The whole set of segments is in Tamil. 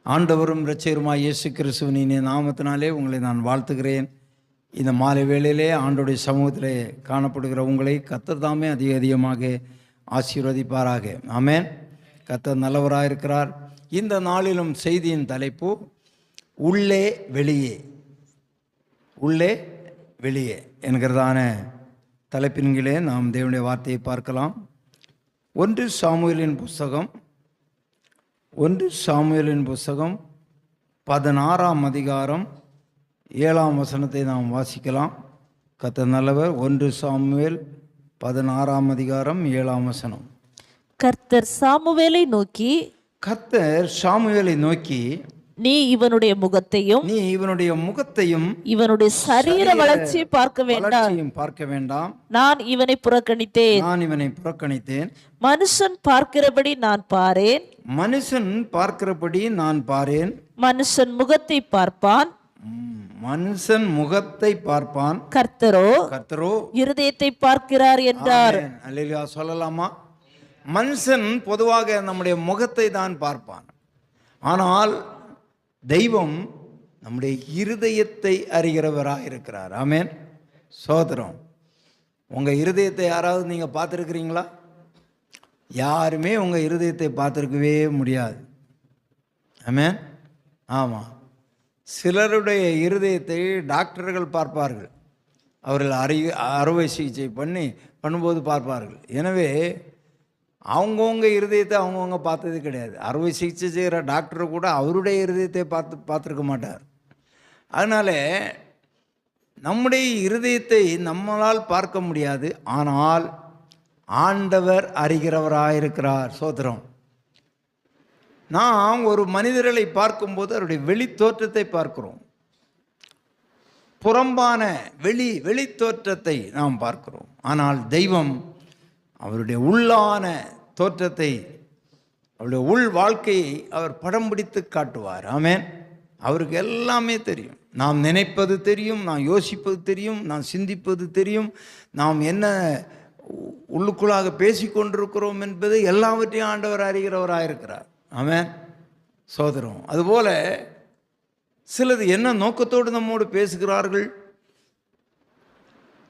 ஆண்டவரும் இரட்சகருமாய் இயேசு கிறிஸ்துவின் இனிய நாமத்தினாலே உங்களை நான் வாழ்த்துகிறேன். இந்த மாலை வேளையிலே ஆண்டோடைய சமூகத்திலே காணப்படுகிற உங்களை கர்த்தர் தாமே அதிகமாக ஆசீர்வதிப்பாராக. ஆமென். கர்த்தர் நல்லவராக இருக்கிறார். இந்த நாளிலும் செய்தியின் தலைப்பு உள்ளே வெளியே, உள்ளே வெளியே என்கிறதான தலைப்பின்களே நாம் தேவனுடைய வார்த்தையை பார்க்கலாம். 1 சாமுவேலின் புஸ்தகம் 16ஆம் அதிகாரம் 7ஆம் வசனத்தை நாம் வாசிக்கலாம். கர்த்தர் நல்லவர். 1 சாமுவேல் 16ஆம் அதிகாரம் 7ஆம் வசனம். கர்த்தர் சாமுவேலை நோக்கி நீ இவனுடைய முகத்தையும் இவனுடைய சரீர வளர்ச்சியை பார்க்க வேண்டாம். நான் இவனை புறக்கணித்தேன். மனுஷன் பார்க்கிறபடி நான் பாரேன். மனுஷன் முகத்தை பார்ப்பான். கர்த்தரோ இருதயத்தை பார்க்கிறார் என்றார். அல்லேலூயா சொல்லலாமா? மனுஷன் பொதுவாக நம்முடைய முகத்தை தான் பார்ப்பான். ஆனால் தெய்வம் நம்முடைய இருதயத்தை அறிகிறவராக இருக்கிறார். ஆமென். சோதரம். உங்கள் இருதயத்தை யாராவது நீங்கள் பார்த்துருக்கிறீங்களா? யாருமே உங்கள் இருதயத்தை பார்த்துருக்கவே முடியாது. ஆமென். ஆமாம். சிலருடைய இருதயத்தை டாக்டர்கள் பார்ப்பார்கள். அவர்கள் அறுவை சிகிச்சை பண்ணும்போது பார்ப்பார்கள். எனவே அவங்கவுங்க இருதயத்தை அவங்கவுங்க பார்த்தது கிடையாது. அறுவை சிகிச்சை செய்கிற டாக்டர் கூட அவருடைய இருதயத்தை பார்த்துருக்க மாட்டார். அதனால் நம்முடைய இருதயத்தை நம்மளால் பார்க்க முடியாது. ஆனால் ஆண்டவர் அறிகிறவராயிருக்கிறார். சோதரம். நாம் ஒரு மனிதர்களை பார்க்கும்போது அவருடைய வெளி தோற்றத்தை பார்க்கிறோம். புறம்பான வெளி தோற்றத்தை நாம் பார்க்கிறோம். ஆனால் தெய்வம் அவருடைய உள்ளான தோற்றத்தை, அவருடைய உள் வாழ்க்கையை அவர் படம் பிடித்து காட்டுவார். ஆமென். அவருக்கு எல்லாமே தெரியும். நாம் நினைப்பது தெரியும், நாம் யோசிப்பது தெரியும், நாம் சிந்திப்பது தெரியும், நாம் என்ன உள்ளுக்குள்ளாக பேசி கொண்டிருக்கிறோம் என்பது எல்லாவற்றையும் ஆண்டவர் அறிகிறவராக இருக்கிறார். ஆமென். சோதரம். அதுபோல சிலது என்ன நோக்கத்தோடு நம்மோடு பேசுகிறார்கள்,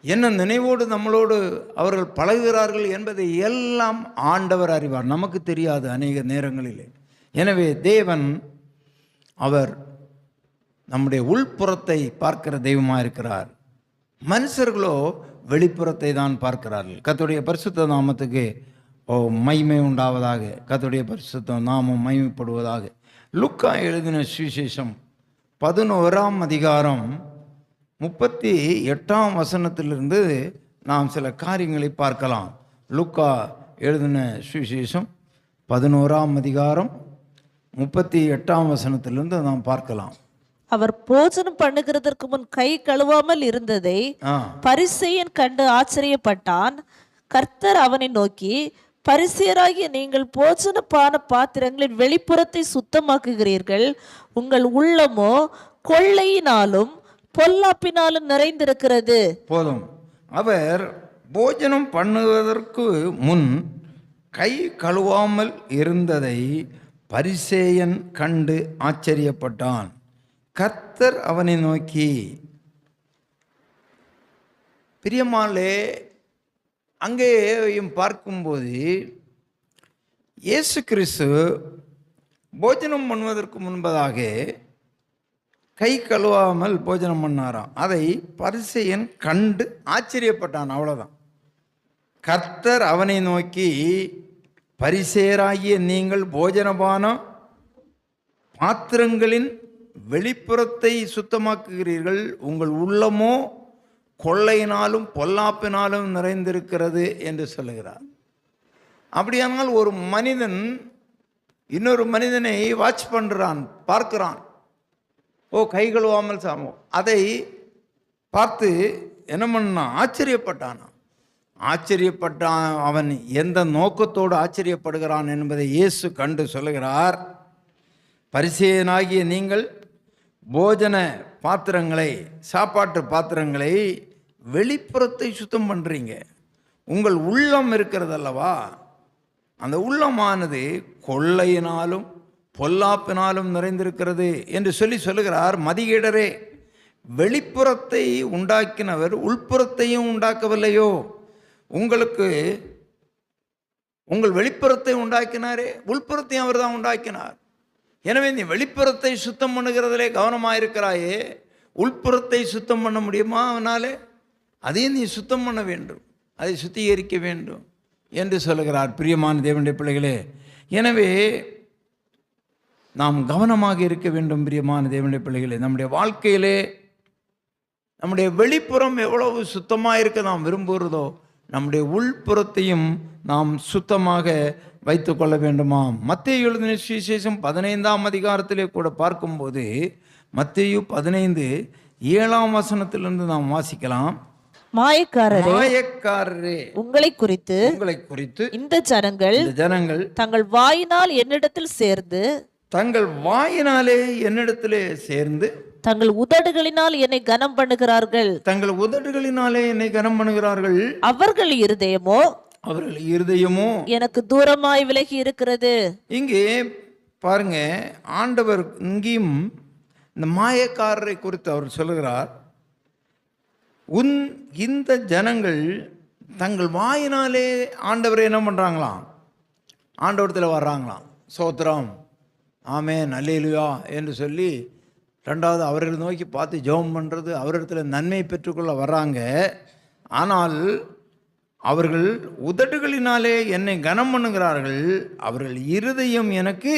என்ன நினைவோடு நம்மளோடு அவர்கள் பழகுகிறார்கள் என்பதை எல்லாம் ஆண்டவர் அறிவார். நமக்கு தெரியாது அநேக நேரங்களிலே. எனவே தேவன் அவர் நம்முடைய உள்புறத்தை பார்க்கிற தெய்வமாக இருக்கிறார். மனுஷர்களோ வெளிப்புறத்தை தான் பார்க்கிறார்கள். கர்த்தருடைய பரிசுத்த நாமத்துக்கு மகிமை உண்டாவதாக. கர்த்தருடைய பரிசுத்த நாமம் மகிமைப்படுவதாக. லூக்கா எழுதின சுவிசேஷம் 11ஆம் அதிகாரம் 38ஆம் வசனத்திலிருந்து நாம் சில காரியங்களை பார்க்கலாம். லூக்கா எழுதின சுவிசேஷம் 11ஆம் அதிகாரம் 38ஆம் வசனத்திலிருந்து நாம் பார்க்கலாம். அவர் போஜனம் பண்ணுகிறதற்கு முன் கை கழுவாமல் இருந்ததை பரிசேயன் கண்டு ஆச்சரியப்பட்டான். கர்த்தர் அவனை நோக்கி, பரிசேயராகிய நீங்கள் போஜன பான பாத்திரங்களின் வெளிப்புறத்தை சுத்தமாக்குகிறீர்கள், உங்கள் உள்ளமோ கொள்ளையினாலும் பொல்லாப்பினாலும் நிறைந்திருக்கிறது. போதும். அவர் போஜனம் பண்ணுவதற்கு முன் கை கழுவாமல் இருந்ததை பரிசேயன் கண்டு ஆச்சரியப்பட்டான். கர்த்தர் அவனை நோக்கி, பிரியமானே, அங்கேயும் பார்க்கும்போது இயேசு கிறிஸ்து போஜனம் பண்ணுவதற்கு முன்பதாக கை கழுவாமல் போஜனம் பண்ணாராம். அதை பரிசேயன் கண்டு ஆச்சரியப்பட்டான். அவ்வளோதான். கர்த்தர் அவனை நோக்கி, பரிசேயராகிய நீங்கள் போஜனபான பாத்திரங்களின் வெளிப்புறத்தை சுத்தமாக்குகிறீர்கள், உங்கள் உள்ளமோ கொள்ளையினாலும் பொல்லாப்பினாலும் நிறைந்திருக்கிறது என்று சொல்லுகிறார். அப்படியானால் ஒரு மனிதன் இன்னொரு மனிதனை வாட்ச் பண்ணுறான், பார்க்கிறான். கை கழுவாமல் சாமம். அதை பார்த்து என்ன பண்ணான்? ஆச்சரியப்பட்டான். அவன் எந்த நோக்கத்தோடு ஆச்சரியப்படுகிறான் என்பதை இயேசு கண்டு சொல்லுகிறார். பரிசேயனாகிய நீங்கள் போஜன பாத்திரங்களை, சாப்பாட்டு பாத்திரங்களை வெளிப்புறத்தை சுத்தம் பண்ணுறீங்க. உங்கள் உள்ளம் இருக்கிறதல்லவா, அந்த உள்ளமானது கொள்ளையினாலும் பொல்லாப்பினாலும் நிறைந்திருக்கிறது என்று சொல்லுகிறார். மதிகேடரே, வெளிப்புறத்தை உண்டாக்கினவர் உள்புறத்தையும் உண்டாக்கவில்லையோ? உங்களுக்கு உங்கள் வெளிப்புறத்தை உண்டாக்கினாரே, உள்புறத்தையும் அவர் தான் உண்டாக்கினார். எனவே நீ வெளிப்புறத்தை சுத்தம் பண்ணுகிறதிலே கவனமாயிருக்கிறாயே, உள்புறத்தை சுத்தம் பண்ண முடியுமா அவனாலே? அதையும் நீ சுத்தம் பண்ண வேண்டும், அதை சுத்திகரிக்க வேண்டும் என்று சொல்லுகிறார். பிரியமான தேவனுடைய பிள்ளைகளே, எனவே நாம் கவனமாக இருக்க வேண்டும். பிரியமான தேவனுடைய பிள்ளைகளே, நம்முடைய வாழ்க்கையிலே நம்முடைய வெளிப்புறம் எவ்வளவு சுத்தமாக இருக்க நாம் விரும்புகிறதோ, நம்முடைய உள்புறத்தையும் நாம் சுத்தமாக வைத்து கொள்ள வேண்டுமாம். மத்தேயு எழுதின சுவிசேஷம் 15ஆம் அதிகாரத்திலே கூட பார்க்கும்போது, மத்தேயு 15:7 நாம் வாசிக்கலாம். மாயக்காரரே, உங்களை குறித்து இந்த ஜனங்கள் தங்கள் வாயினால் என்னிடத்தில் சேர்ந்து தங்கள் உதடுகளினால் என்னை கனம் பண்ணுகிறார்கள். அவர்கள் இருதயமோ எனக்கு தூரமாய் விலகி இருக்கிறது. இங்கே பாருங்க, ஆண்டவர் இங்கேயும் இந்த மாயக்காரரை குறித்து அவர் சொல்லுகிறார். இந்த ஜனங்கள் தங்கள் வாயினாலே ஆண்டவரை என்ன பண்ணுறாங்களாம்? ஆண்டவரத்தில் வர்றாங்களாம். சோத்திரம், ஆமென், அல்லேலூயா என்று சொல்லி ரெண்டாவது அவர்களை நோக்கி பார்த்து ஜெபம் பண்ணுறது, அவரிடத்தில் நன்மை பெற்றுக்கொள்ள வர்றாங்க. ஆனால் அவர்கள் உதடுகளினாலே என்னை கனம் பண்ணுகிறார்கள், அவர்கள் இருதயம் எனக்கு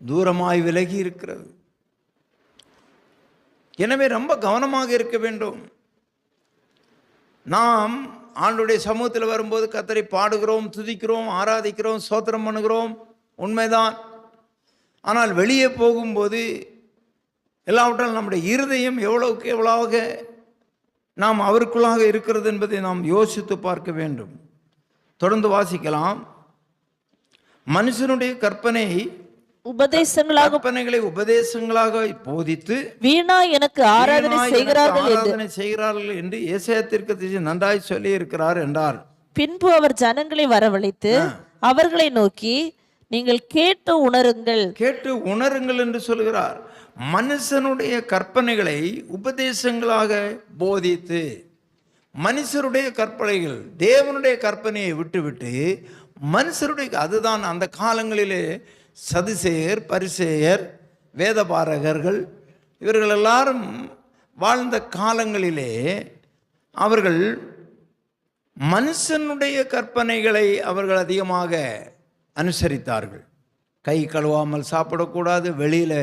தூரமாய் விலகி இருக்கிறது. எனவே ரொம்ப கவனமாக இருக்க வேண்டும். நாம் ஆண்டவருடைய சமூகத்தில் வரும்போது கர்த்தரை பாடுகிறோம், துதிக்கிறோம், ஆராதிக்கிறோம், ஸ்தோத்திரம் பண்ணுகிறோம், உண்மைதான். ஆனால் வெளியே போகும்போது எல்லாவற்றாலும் நம்முடைய இருதயம் எவ்வளவுக்கு எவ்வளவாக நாம் அவருக்குள்ளாக இருக்கிறது என்பதை நாம் யோசித்து பார்க்க வேண்டும். தொடர்ந்து வாசிக்கலாம். மனுஷனுடைய கற்பனைகளை உபதேசங்களாக போதித்து வீணா எனக்கு ஆராதனை செய்கிறார்கள் என்று ஏசாயா தீர்க்கதரிசி நன்றாய் சொல்லி இருக்கிறார் என்றார். பின்பு அவர் ஜனங்களை வரவழைத்து அவர்களை நோக்கி, நீங்கள் கேட்டு உணருங்கள் என்று சொல்கிறார். மனுஷனுடைய கற்பனைகளை உபதேசங்களாக போதித்து, மனுஷருடைய கற்பனைகள், தேவனுடைய கற்பனையை விட்டுவிட்டு மனுஷருடைய, அதுதான் அந்த காலங்களிலே சதுசேயர், பரிசேயர், வேதபாரகர்கள் இவர்கள் எல்லாரும் வாழ்ந்த காலங்களிலே அவர்கள் மனுஷனுடைய கற்பனைகளை அவர்கள் அதிகமாக அனுசரித்தார்கள். கை கழுவாமல் சாப்பிடக்கூடாது, வெளியில்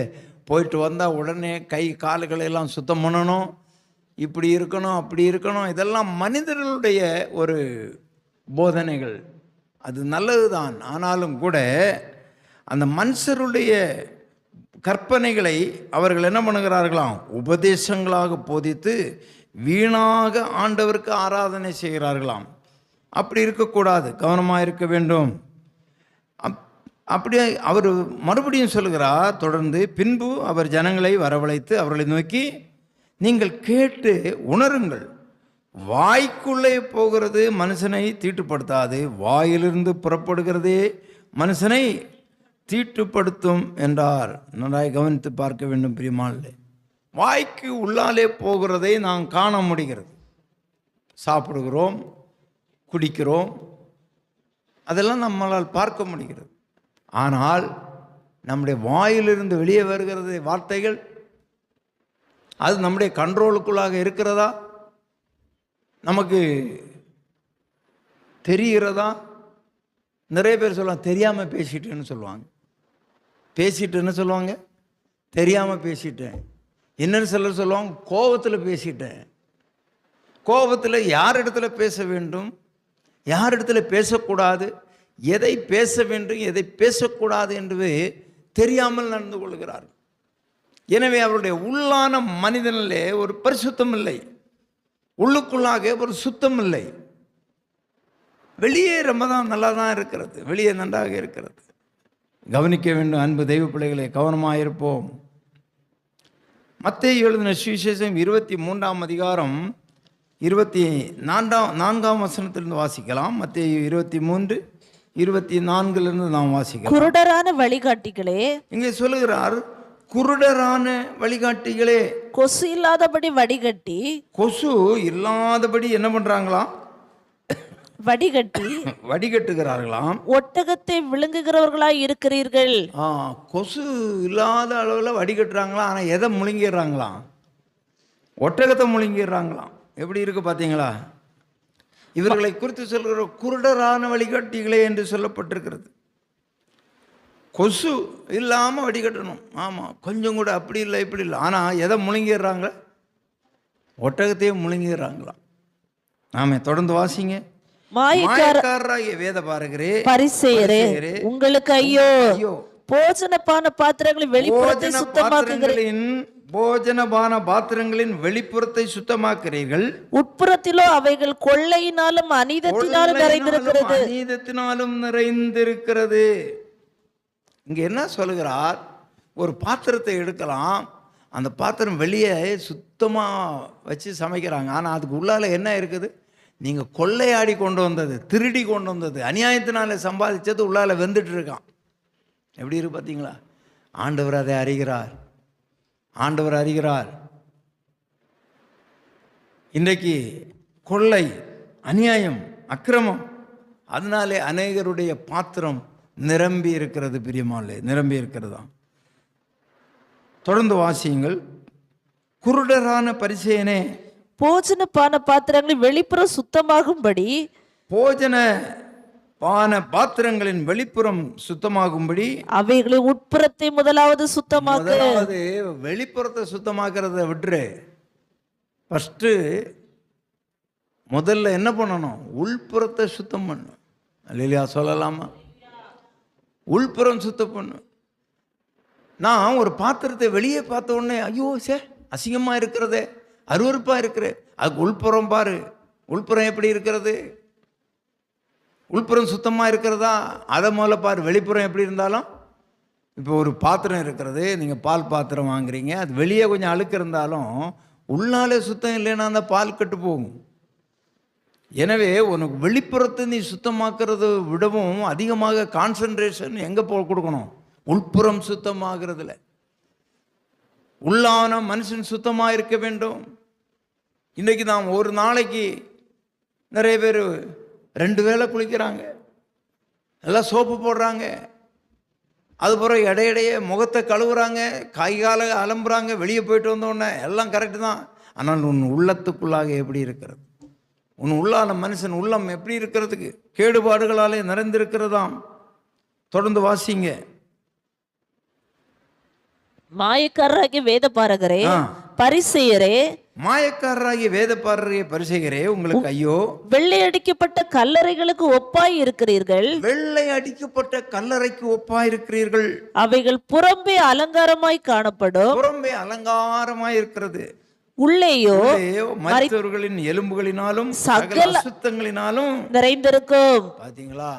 போயிட்டு வந்தால் உடனே கை கால்களெல்லாம் சுத்தம் பண்ணணும், இப்படி இருக்கணும், அப்படி இருக்கணும். இதெல்லாம் மனிதர்களுடைய ஒரு போதனைகள். அது நல்லது தான். ஆனாலும் கூட அந்த மனுஷருடைய கற்பனைகளை அவர்கள் என்ன பண்ணுகிறார்களாம்? உபதேசங்களாக போதித்து வீணாக ஆண்டவருக்கு ஆராதனை செய்கிறார்களாம். அப்படி இருக்கக்கூடாது, கவனமாக இருக்க வேண்டும். அப்படியே அவர் மறுபடியும் சொல்கிறார் தொடர்ந்து. பின்பு அவர் ஜனங்களை வரவழைத்து அவர்களை நோக்கி, நீங்கள் கேட்டு உணருங்கள். வாய்க்குள்ளே போகிறது மனுஷனை தீட்டுப்படுத்தாது, வாயிலிருந்து புறப்படுகிறதே மனுஷனை தீட்டுப்படுத்தும் என்றார். நன்றாய் கவனித்து பார்க்க வேண்டும் பிரியமானே. வாய்க்கு உள்ளாலே போகிறதை நாம் காண முடிகிறது. சாப்பிடுகிறோம், குடிக்கிறோம், அதெல்லாம் நம்மளால் பார்க்க முடிகிறது. ஆனால் நம்முடைய வாயிலிருந்து வெளியே வருகிறது வார்த்தைகள், அது நம்முடைய கண்ட்ரோலுக்குள்ளாக இருக்கிறதா? நமக்கு தெரிகிறதா? நிறைய பேர் சொல்லுவாங்க, தெரியாமல் பேசிட்டேன்னு சொல்லுவாங்க. பேசிட்டேன்னு சொல்லுவாங்க, தெரியாமல் பேசிட்டேன். என்னன்னு சொல்லுவாங்க, கோபத்தில் பேசிட்டேன். கோபத்தில் யார் இடத்துல பேச வேண்டும், யார் இடத்துல பேசக்கூடாது, எதை பேச வேண்டும், எதை பேசக்கூடாது என்று தெரியாமல் நடந்து கொள்கிறார். எனவே அவருடைய உள்ளான மனிதனிலே ஒரு பரிசுத்தம் இல்லை, உள்ளுக்குள்ளாக ஒரு சுத்தம் இல்லை. வெளியே ரொம்ப தான் நல்லா தான் இருக்கிறது, வெளியே நன்றாக இருக்கிறது. கவனிக்க வேண்டும் அன்பு தெய்வ பிள்ளைகளை, கவனமாக இருப்போம். மத்தேயு எழுதின சுவிசேஷம் 23ஆம் அதிகாரம் 24ஆம் வசனத்திலிருந்து வாசிக்கலாம். மத்தேயு 23 24 நாம் வாசிக்கிறோம். குருடரான வழிகாட்டிகளே, இங்கே சொல்லுகிறார், குருடரான வழிகாட்டிகளே, கொசு இல்லாதபடி வடிகட்டி கொசு இல்லாதபடி என்ன பண்றாங்களாம்? வடிகட்டுகிறார்களாம். ஒட்டகத்தை விழுங்குகிறவர்களாய் இருக்கிறீர்கள். கொசு இல்லாத அளவில் வடிகட்டுறாங்களாம். ஆனால் எதை முழுங்கிடுறாங்களாம்? ஒட்டகத்தை முழுங்கிடுறாங்களாம். எப்படி இருக்கு பார்த்தீங்களா? இவர்களை குறித்து சொல்கிற குருடரான வழிகாட்டிகளே என்று சொல்லப்பட்டிருக்கிறது. கொசு இல்லாமல் வடிகட்டணும். ஆமாம், கொஞ்சம் கூட அப்படி இல்லை இப்படி இல்லை. ஆனால் எதை முழுங்கிடுறாங்க? ஒட்டகத்தையே முழுங்கிடுறாங்களாம். ஆமே, தொடர்ந்து வாசிங்க. மாயக்காரராகிய வேத பாரகரே, பரிசேயரே, உங்களுக்கு ஐயோ! போஜனபான பாத்திரங்களின் வெளிப்புறத்தை சுத்தமாக்குகிறீர்கள். போஜனபான பாத்திரங்களின் வெளிப்புறத்தை சுத்தமாக்குறீர்கள், உட்புறத்திலோ அவைகள் கொள்ளையினாலும் அநீதத்தினாலும் நிறைந்திருக்கிறது. அநீதத்தினாலும் நிறைந்திருக்கிறது. இங்க என்ன சொல்லுகிறார்? ஒரு பாத்திரத்தை எடுக்கலாம், அந்த பாத்திரம் வெளியே சுத்தமா வச்சு சமைக்கிறாங்க. ஆனா அதுக்கு உள்ளால என்ன இருக்குது? நீங்க கொள்ளையாடி கொண்டு வந்தது, திருடி கொண்டு வந்தது, அநியாயத்தினால சம்பாதிச்சது உள்ளால வெந்துட்டு இருக்கான். எப்படி இருக்கு பார்த்தீங்களா? ஆண்டவர் அதை அறிகிறார். ஆண்டவர் அறிகிறார். இன்றைக்கு கொள்ளை, அநியாயம், அக்கிரமம், அதனாலே அநேகருடைய பாத்திரம் நிரம்பி இருக்கிறது. பிரியமானே, நிரம்பி இருக்கிறதா? தொடர்ந்து வாசியுங்கள். குருடரான பரிசேயனே, போஜனபான பாத்திரங்களின் வெளிப்புறம் சுத்தமாகும்படி, போஜன பான பாத்திரங்களின் வெளிப்புறம் சுத்தமாகும்படி அவைகளின் உட்புறத்தை முதலாவது சுத்தமாக்கு. முதலாவது வெளிப்புறத்தை சுத்தமாக்குறத விட்டுரு. ஃபர்ஸ்ட் முதல்ல என்ன பண்ணணும்? உள்புறத்தை சுத்தம் பண்ணும். இல்லையா? சொல்லலாமா? உள்புறம் சுத்தம் பண்ணும். நான் ஒரு பாத்திரத்தை வெளியே பார்த்த உடனே ஐயோ சே அசிங்கமா இருக்கிறதே, அருவருப்பா இருக்கிற, அதுக்கு உள்புறம் பாரு. உள்புறம் எப்படி இருக்கிறது? உள்புறம் சுத்தமாக இருக்கிறதா? அதை முதல்ல பாரு. வெளிப்புறம் எப்படி இருந்தாலும், இப்போ ஒரு பாத்திரம் இருக்கிறது, நீங்கள் பால் பாத்திரம் வாங்குறீங்க, அது வெளியே கொஞ்சம் அழுக்கு இருந்தாலும் உள்ளாலே சுத்தம் இல்லைன்னா அந்த பால் கெட்டு போகும். எனவே உனக்கு வெளிப்புறத்தை நீ சுத்தமாக்குறது விடவும் அதிகமாக கான்சன்ட்ரேஷன் எங்கே கொடுக்கணும்? உள்புறம் சுத்தமாகிறதுல. உள்ளான மனுஷன் சுத்தமாக இருக்க வேண்டும். இன்றைக்கி நாம் ஒரு நாளைக்கு நிறைய பேர் 2 வேளை குளிக்கிறாங்க, எல்லாம் சோப்பு போடுறாங்க, அதுபோல் இடையிடையே முகத்தை கழுவுறாங்க, கால அலம்புறாங்க, வெளியே போயிட்டு வந்தோடனே எல்லாம் கரெக்டு தான். ஆனால் உன் உள்ளத்துக்குள்ளாக எப்படி இருக்கிறது? உன் உள்ளான மனுஷன் உள்ளம் எப்படி இருக்கிறதுக்கு? கேடுபாடுகளாலே நிறைந்திருக்கிறதாம். தொடர்ந்து வாசிங்க. மாயக்காரராகிய வேத பாரகரே, பரிசேயரே, மாயக்காரராகிய வேத பாரகரே, பரிசேயரே, உங்களுக்கு ஐயோ! வெள்ளை அடிக்கப்பட்ட கல்லறைகளுக்கு ஒப்பாய் இருக்கிறீர்கள். வெள்ளை அடிக்கப்பட்ட கல்லறைக்கு ஒப்பாய் இருக்கிறீர்கள். அவைகள் புறம்பே அலங்காரமாய் காணப்படும். புறம்பே அலங்காரமாய் இருக்கிறது, உள்ளேயோ மரித்தவர்களின் எலும்புகளினாலும் சகல அசுத்தங்களினாலும் நிறைந்திருக்கும். பாத்தீங்களா?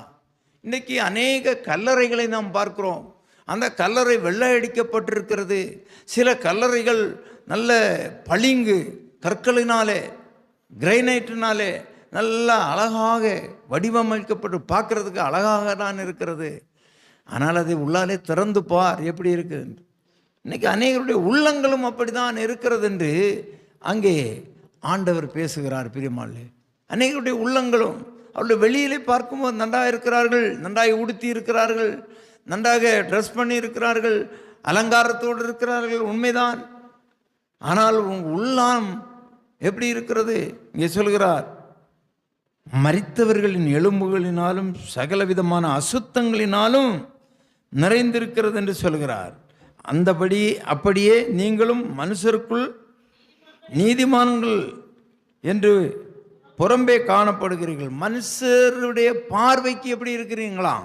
இன்னைக்கு அநேக கல்லறைகளை நாம் பார்க்கிறோம். அந்த கல்லறை வெள்ளை அடிக்கப்பட்டிருக்கிறது. சில கல்லறைகள் நல்ல பளிங்கு கற்களினாலே, கிரைனைட்டினாலே நல்லா அழகாக வடிவமைக்கப்பட்டு பார்க்கறதுக்கு அழகாக தான் இருக்கிறது. ஆனால் அதை உள்ளாலே திறந்து பார் எப்படி இருக்குது. இன்னைக்கு அநேகருடைய உள்ளங்களும் அப்படிதான் இருக்கிறது என்று அங்கே ஆண்டவர் பேசுகிறார். பிரியமானே, அநேகருடைய உள்ளங்களும் அவருடைய வெளியிலே பார்க்கும்போது நன்றாக இருக்கிறார்கள், நன்றாக உடுத்தி இருக்கிறார்கள், நன்றாக ட்ரெஸ் பண்ணி இருக்கிறார்கள், அலங்காரத்தோடு இருக்கிறார்கள், உண்மைதான். ஆனால் உள்ளாம் எப்படி இருக்கிறது? இங்கே சொல்கிறார், மரித்தவர்களின் எலும்புகளினாலும் சகல விதமான அசுத்தங்களினாலும் நிறைந்திருக்கிறது என்று சொல்கிறார். அந்தபடி அப்படியே நீங்களும் மனுஷருக்குள் நீதிமான்கள் என்று புறம்பே காணப்படுகிறீர்கள். மனுஷருடைய பார்வைக்கு எப்படி இருக்கிறீங்களா?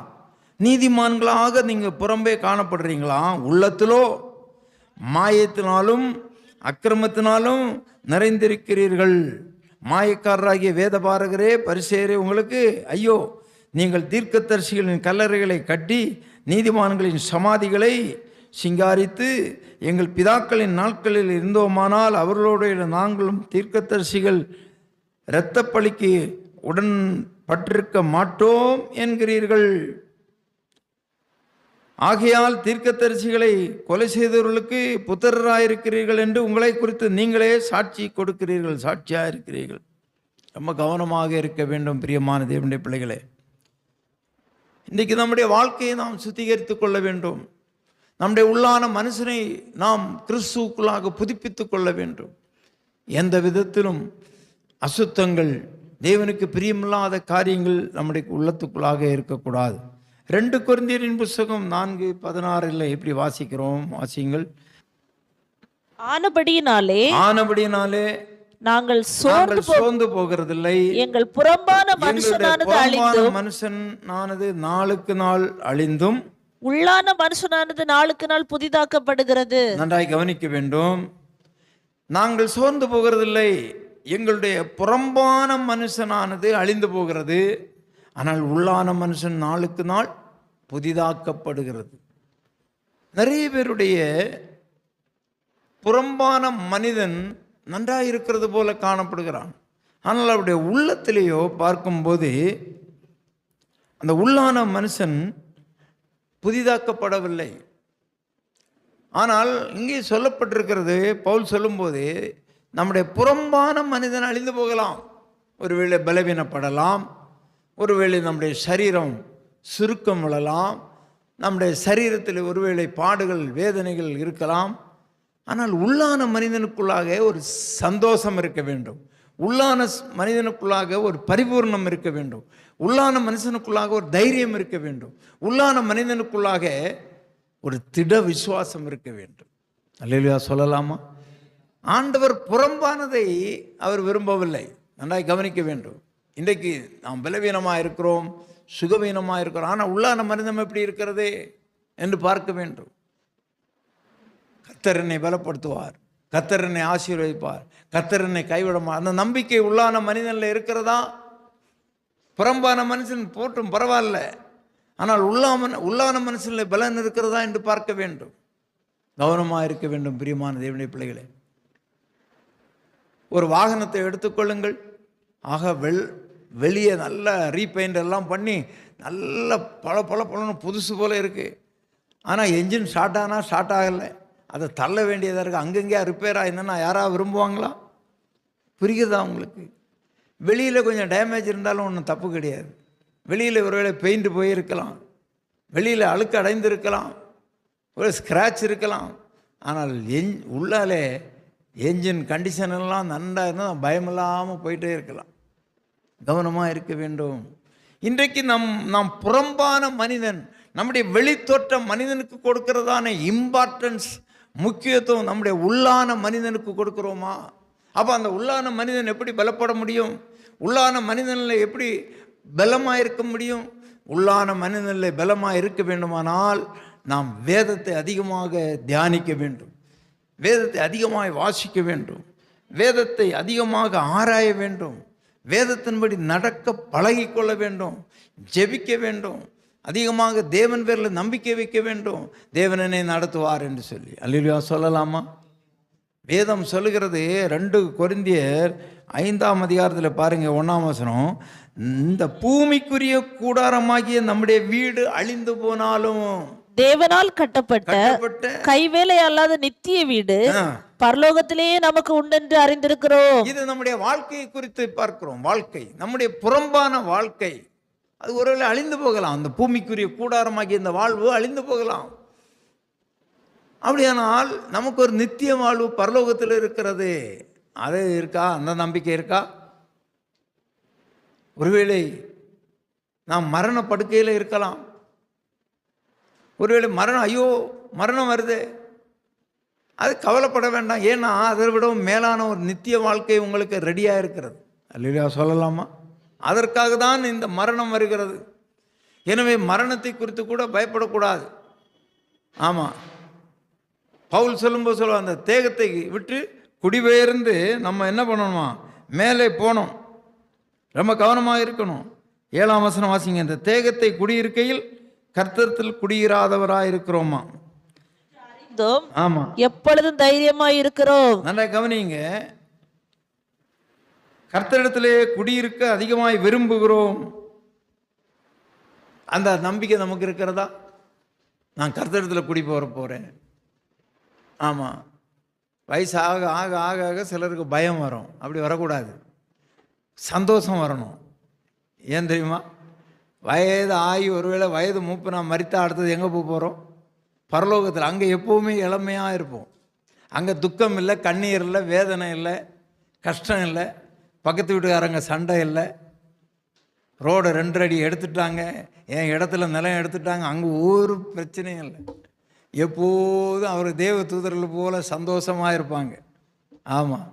நீதிமான்களாக நீங்கள் புறம்பே காணப்படுறீங்களா? உள்ளத்திலோ மாயத்தினாலும் அக்கிரமத்தினாலும் நிறைந்திருக்கிறீர்கள். மாயக்காரராகிய வேத பாரகரே, பரிசேயரே, உங்களுக்கு ஐயோ! நீங்கள் தீர்க்கதரிசிகளின் கல்லறைகளை கட்டி நீதிமான்களின் சமாதிகளை சிங்காரித்து எங்கள் பிதாக்களின் நாட்களில் இருந்தோமானால் அவர்களோடு நாங்களும் தீர்க்கதரிசிகள் இரத்தப்பழிக்கு உடன் பட்டிருக்க மாட்டோம் என்கிறீர்கள். ஆகையால் தீர்க்கதரிசிகளை கொலை செய்தவர்களுக்கு புத்திரராயிருக்கிறீர்கள் என்று உங்களை குறித்து நீங்களே சாட்சி கொடுக்கிறீர்கள், சாட்சியாக இருக்கிறீர்கள். ரொம்ப கவனமாக இருக்க வேண்டும் பிரியமான தேவனுடைய பிள்ளைகளே. இன்றைக்கு நம்முடைய வாழ்க்கையை நாம் சுத்திகரித்துக் கொள்ள வேண்டும். நம்முடைய உள்ளான மனுஷனை நாம் கிறிஸ்துவுக்குள்ளாக புதுப்பித்துக் கொள்ள வேண்டும். எந்த விதத்திலும் அசுத்தங்கள், தேவனுக்கு பிரியமில்லாத காரியங்கள் நம்முடைய உள்ளத்துக்குள்ளாக இருக்கக்கூடாது. 2 கொரிந்தியரின் புஸ்தகம் 4:16 எப்படி வாசிக்கிறோம்? வாசியுங்கள். ஆனபடியினாலே நாங்கள் சோர்ந்து போகிறதில்லை. எங்கள் புறம்பான மனுஷனானது நாளுக்கு நாள் அழிந்தும் உள்ளான மனுஷனானது நாளுக்கு நாள் புதிதாக்கப்படுகிறது. நன்றாய் கவனிக்க வேண்டும். நாங்கள் சோர்ந்து போகிறதில்லை. எங்களுடைய புறம்பான மனுஷனானது அழிந்து போகிறது, ஆனால் உள்ளான மனுஷன் நாளுக்கு நாள் புதிதாக்கப்படுகிறது. நிறைய பேருடைய புறம்பான மனிதன் நன்றாக இருக்கிறது போல காணப்படுகிறான், ஆனால் அவருடைய உள்ளத்திலேயோ பார்க்கும்போது அந்த உள்ளான மனுஷன் புதிதாக்கப்படவில்லை. ஆனால் இங்கே சொல்லப்பட்டிருக்கிறது, பவுல் சொல்லும்போது நம்முடைய புறம்பான மனிதன் அழிந்து போகலாம். ஒருவேளை பலவீனப்படலாம், ஒருவேளை நம்முடைய சரீரம் சுருக்கம் விழலாம், நம்முடைய சரீரத்தில் ஒருவேளை பாடுகள் வேதனைகள் இருக்கலாம். ஆனால் உள்ளான மனிதனுக்குள்ளாக ஒரு சந்தோஷம் இருக்க வேண்டும், உள்ளான மனிதனுக்குள்ளாக ஒரு பரிபூர்ணம் இருக்க வேண்டும், உள்ளான மனுஷனுக்குள்ளாக ஒரு தைரியம் இருக்க வேண்டும், உள்ளான மனிதனுக்குள்ளாக ஒரு திட விசுவாசம் இருக்க வேண்டும். அல்லேலூயா சொல்லலாமா? ஆண்டவர் புறம்பானதை அவர் விரும்பவில்லை. நன்றாய் கவனிக்க வேண்டும். இன்றைக்கு நாம் பலவீனமாக இருக்கிறோம், சுகவீனமாக இருக்கிறோம், ஆனால் உள்ளான மனிதம் எப்படி இருக்கிறது என்று பார்க்க வேண்டும். கர்த்தர் என்னை பலப்படுத்துவார், கர்த்தர் என்னை ஆசீர்வதிப்பார், கர்த்தர் என்னை கைவிடமாட்டார். அந்த நம்பிக்கை உள்ளான மனிதனில் இருக்கிறதா? புறம்பான மனுஷன் போட்டும் பரவாயில்ல, ஆனால் உள்ளான மனுஷனில் பலன் இருக்கிறதா என்று பார்க்க வேண்டும். கவனமாக இருக்க வேண்டும் பிரியமான தேவனுடைய பிள்ளைகளே. ஒரு வாகனத்தை எடுத்துக்கொள்ளுங்கள். ஆக வெளியே நல்ல ரீபெயிண்ட் எல்லாம் பண்ணி நல்ல பல புதுசு போல இருக்குது, ஆனால் என்ஜின் ஸ்டார்ட் ஆனால் ஸ்டார்ட் ஆகலை, அதை தள்ள வேண்டியதாக இருக்குது. அங்கங்கேயா ரிப்பேர் ஆயிருந்தேன்னா யாராவது விரும்புவாங்களா? புரியுதா உங்களுக்கு? வெளியில் கொஞ்சம் டேமேஜ் இருந்தாலும் ஒன்றும் தப்பு கிடையாது. வெளியில் ஒருவேளை பெயிண்ட் போயிருக்கலாம், வெளியில் அழுக்கு அடைந்திருக்கலாம், ஒரு ஸ்க்ராட்ச் இருக்கலாம், ஆனால் உள்ளாலே என்ஜின் கண்டிஷன் எல்லாம் நன்றா இருந்தால் பயமில்லாமல் போயிட்டே இருக்கலாம். கவனமாக இருக்க வேண்டும். இன்றைக்கு நாம் புறம்பான மனிதன், நம்முடைய வெளித்தோற்ற மனிதனுக்கு கொடுக்கிறதான இம்பார்ட்டன்ஸ், முக்கியத்துவம் நம்முடைய உள்ளான மனிதனுக்கு கொடுக்கிறோமா? அப்போ அந்த உள்ளான மனிதன் எப்படி பலப்பட முடியும்? உள்ளான மனிதனில் எப்படி பலமாக இருக்க முடியும்? உள்ளான மனிதனில் பலமாக இருக்க வேண்டுமானால் நாம் வேதத்தை அதிகமாக தியானிக்க வேண்டும், வேதத்தை அதிகமாக வாசிக்க வேண்டும், வேதத்தை அதிகமாக ஆராய வேண்டும், வேதத்தின்படி நடக்க பழகிக்கொள்ள வேண்டும், ஜெபிக்க வேண்டும், அதிகமாக தேவன் பேரில் நம்பிக்கை வைக்க வேண்டும். தேவனனை நடத்துவார் என்று சொல்லி அல்லேலூயா சொல்லலாமா? வேதம் சொல்லுகிறது 2 கொரிந்தியர் 5ஆம் அதிகாரத்தில் பாருங்கள் 1ஆம் வசனம், இந்த பூமிக்குரிய கூடாரமாகிய நம்முடைய வீடு அழிந்து போனாலும் தேவனால் கட்டப்பட்ட கைவேலை அல்லாத நித்திய வீடு பரலோகத்திலேயே நமக்கு உண்டென்று அறிந்திருக்கிறோம். இது நம்முடைய வாழ்க்கையை குறித்து பார்க்கிறோம். வாழ்க்கை, நம்முடைய புறம்பான வாழ்க்கை, அது ஒருவேளை அழிந்து போகலாம். அந்த பூமிக்குரிய கூடாரமாகிய இந்த வாழ்வு அழிந்து போகலாம். அப்படியானால் நமக்கு ஒரு நித்திய வாழ்வு பரலோகத்தில் இருக்கிறது. அது இருக்கா? அந்த நம்பிக்கை இருக்கா? ஒருவேளை நாம் மரண படுக்கையில் இருக்கலாம், ஒருவேளை மரணம் வருது, அது கவலைப்பட வேண்டாம். ஏன்னா அதை விடவும் மேலான ஒரு நித்திய வாழ்க்கை உங்களுக்கு ரெடியாக இருக்கிறது. அல்லேலூயா சொல்லலாமா? அதற்காக தான் இந்த மரணம் வருகிறது. எனவே மரணத்தை குறித்து கூட பயப்படக்கூடாது. ஆமாம், பவுல் சொல்லும்போது சொல்லுவோம், அந்த தேகத்தை விட்டு குடிபெயர்ந்து நம்ம என்ன பண்ணணுமா? மேலே போனோம். ரொம்ப கவனமாக இருக்கணும். 7ஆம் வசனம் வாசிங்க. இந்த தேகத்தை குடியிருக்கையில் கர்த்தத்தில் குடியிராதவராக இருக்கிறோமா? ஆமா, எப்பொழுதும் தைரியமாய் இருக்கிறோம். நல்லா கவனிங்க. கர்த்தரிடத்திலே குடியிருக்க அதிகமாய் விரும்புகிறோம். அந்த நம்பிக்கை நமக்கு இருக்கிறதா? நான் கர்த்தரிடத்தில் குடி போகிறேன். ஆமாம், வயசு ஆக ஆக ஆக ஆக சிலருக்கு பயம் வரும். அப்படி வரக்கூடாது, சந்தோஷம் வரணும். ஏன் தெரியுமா? வயது ஆகி ஒருவேளை வயது மூப்பு நான் மரித்தா அடுத்தது எங்கே போகிறோம்? பரலோகத்தில். அங்கே எப்போவுமே இளமையாக இருப்போம். அங்கே துக்கம் இல்லை, கண்ணீர் இல்லை, வேதனை இல்லை, கஷ்டம் இல்லை, பக்கத்து வீட்டுக்காரங்க சண்டை இல்லை, ரோடை 2 அடி எடுத்துட்டாங்க, என் இடத்துல நிலம் எடுத்துட்டாங்க, அங்கே ஒரு பிரச்சனையும் இல்லை. எப்போதும் அவர் தேவ தூதர்கள் போல் சந்தோஷமாக இருப்பாங்க. ஆமாம்,